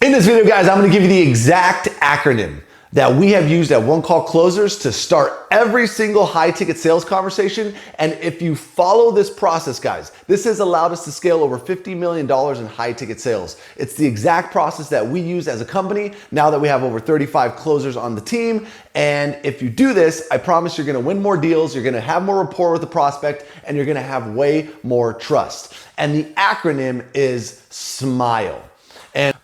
In this video, guys, I'm going to give you the exact acronym that we have used at One Call Closers to start every single high ticket sales conversation. And if you follow this process, guys, this has allowed us to scale over $50 million in high ticket sales. It's the exact process that we use as a company now that we have over 35 closers on the team. And if you do this, I promise you're going to win more deals, you're going to have more rapport with the prospect, and you're going to have way more trust. And the acronym is SMILE.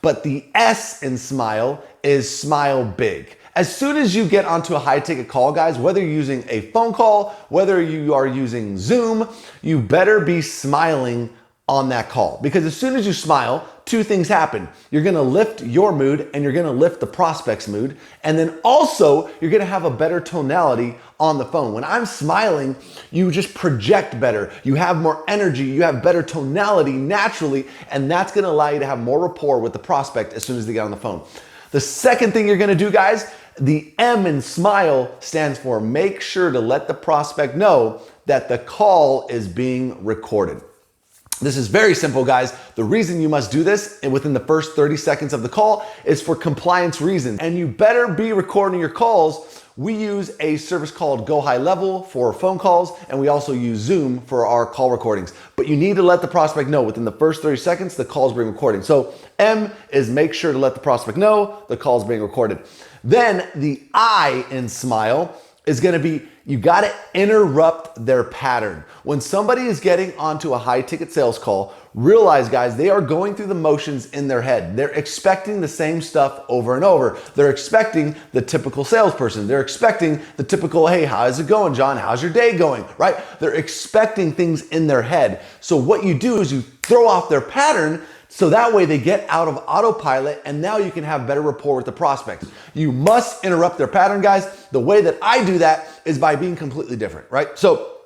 But the S in SMILE is smile big. As soon as you get onto a high ticket call, guys, whether you're using a phone call, whether you are using Zoom, you better be smiling on that call. Because as soon as you smile, two things happen. You're gonna lift your mood and you're gonna lift the prospect's mood. And then also, you're gonna have a better tonality on the phone. When I'm smiling, you just project better. You have more energy, you have better tonality naturally, and that's gonna allow you to have more rapport with the prospect as soon as they get on the phone. The second thing you're gonna do, guys, the M in SMILE stands for make sure to let the prospect know that the call is being recorded. This is very simple, guys. The reason you must do this within the first 30 seconds of the call is for compliance reasons. And you better be recording your calls. We use a service called Go High Level for phone calls, and we also use Zoom for our call recordings. But you need to let the prospect know within the first 30 seconds the call is being recorded. So M is make sure to let the prospect know the call is being recorded. Then the I in SMILE is gonna be, you gotta interrupt their pattern. When somebody is getting onto a high ticket sales call, realize, guys, they are going through the motions in their head. They're expecting the same stuff over and over. They're expecting the typical salesperson. They're expecting the typical, hey, how's it going, John? How's your day going, right? They're expecting things in their head. So what you do is you throw off their pattern so that way they get out of autopilot and now you can have better rapport with the prospects. You must interrupt their pattern, guys. The way that I do that is by being completely different, right? So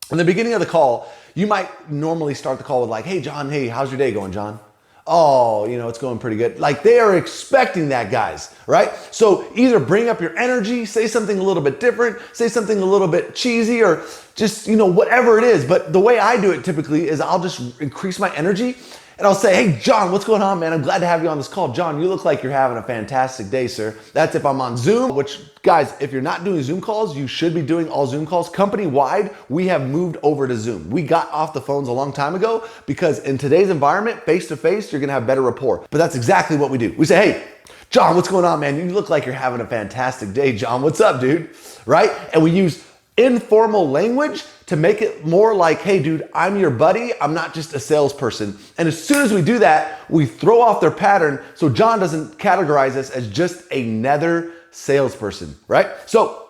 in the beginning of the call, you might normally start the call with like, hey, John, hey, how's your day going, John? Oh, it's going pretty good. Like they are expecting that, guys, right? So either bring up your energy, say something a little bit different, say something a little bit cheesy or just, whatever it is. But the way I do it typically is I'll just increase my energy and I'll say, hey, John, what's going on, man? I'm glad to have you on this call. John, you look like you're having a fantastic day, sir. That's if I'm on Zoom, which, guys, if you're not doing Zoom calls, you should be doing all Zoom calls. Company-wide, we have moved over to Zoom. We got off the phones a long time ago because in today's environment, face-to-face, you're gonna have better rapport. But that's exactly what we do. We say, hey, John, what's going on, man? You look like you're having a fantastic day, John. What's up, dude? Right? And we use informal language to make it more like, hey, dude, I'm your buddy. I'm not just a salesperson. And as soon as we do that, we throw off their pattern so John doesn't categorize us as just another salesperson, right? So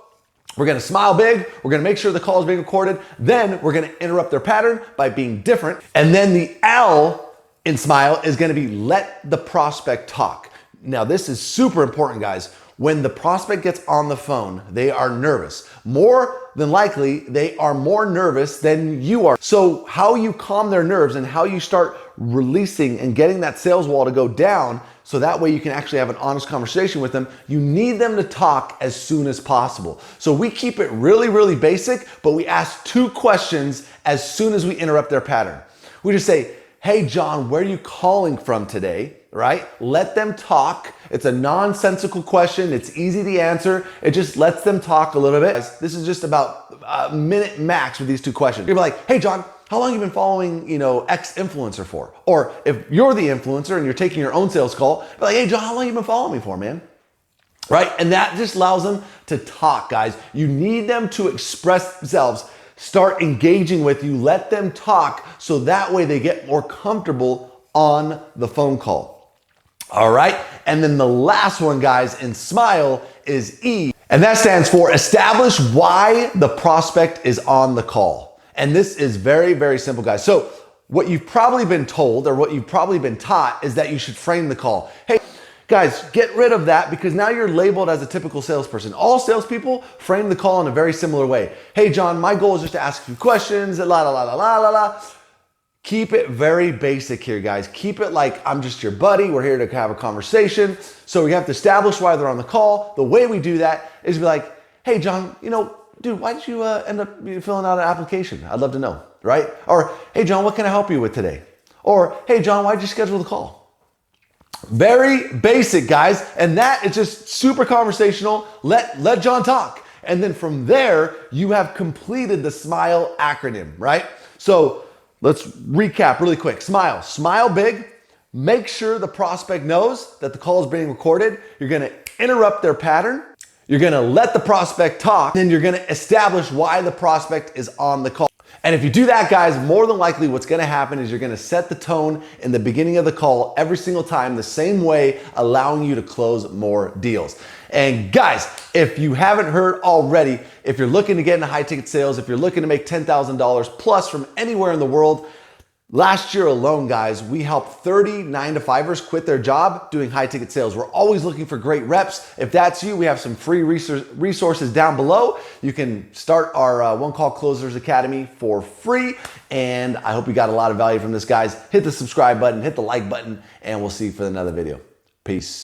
we're gonna smile big. We're gonna make sure the call is being recorded. Then we're gonna interrupt their pattern by being different. And then the L in SMILE is gonna be let the prospect talk. Now, this is super important, guys. When the prospect gets on the phone, they are nervous. More than likely, they are more nervous than you are. So how you calm their nerves and how you start releasing and getting that sales wall to go down so that way you can actually have an honest conversation with them, you need them to talk as soon as possible. So we keep it really, really basic, but we ask two questions as soon as we interrupt their pattern. We just say, hey, John, where are you calling from today? Right? Let them talk. It's a nonsensical question. It's easy to answer. It just lets them talk a little bit. This is just about a minute max with these two questions. You're like, hey, John, how long have you been following, X influencer for? Or if you're the influencer and you're taking your own sales call, be like, hey, John, how long have you been following me for, man? Right? And that just allows them to talk, guys. You need them to express themselves. Start engaging with you. Let them talk so that way they get more comfortable on the phone call. All right. And then the last one, guys, in SMILE is E. And that stands for establish why the prospect is on the call. And this is very, very simple, guys. So what you've probably been told or what you've probably been taught is that you should frame the call. Hey, guys, get rid of that because now you're labeled as a typical salesperson. All salespeople frame the call in a very similar way. Hey, John, my goal is just to ask a few questions, la, la, la, la, la, la, la. Keep it very basic here, guys. Keep it like I'm just your buddy. We're here to have a conversation. So we have to establish why they're on the call. The way we do that is be like, hey, John, dude, why did you end up filling out an application? I'd love to know, right? Or, hey, John, what can I help you with today? Or, hey, John, why did you schedule the call? Very basic, guys. And that is just super conversational. Let John talk. And then from there, you have completed the SMILE acronym, right? So let's recap really quick. SMILE, smile big. Make sure the prospect knows that the call is being recorded. You're gonna interrupt their pattern. You're gonna let the prospect talk. Then you're gonna establish why the prospect is on the call. And if you do that, guys, more than likely what's gonna happen is you're gonna set the tone in the beginning of the call every single time the same way, allowing you to close more deals. And guys, if you haven't heard already, if you're looking to get into high ticket sales, if you're looking to make $10,000 plus from anywhere in the world, last year alone, guys, we helped 30 9-to-5ers quit their job doing high ticket sales. We're always looking for great reps. If that's you, we have some free resources down below. You can start our One Call Closers Academy for free. And I hope you got a lot of value from this, guys. Hit the subscribe button, hit the like button, and we'll see you for another video. Peace.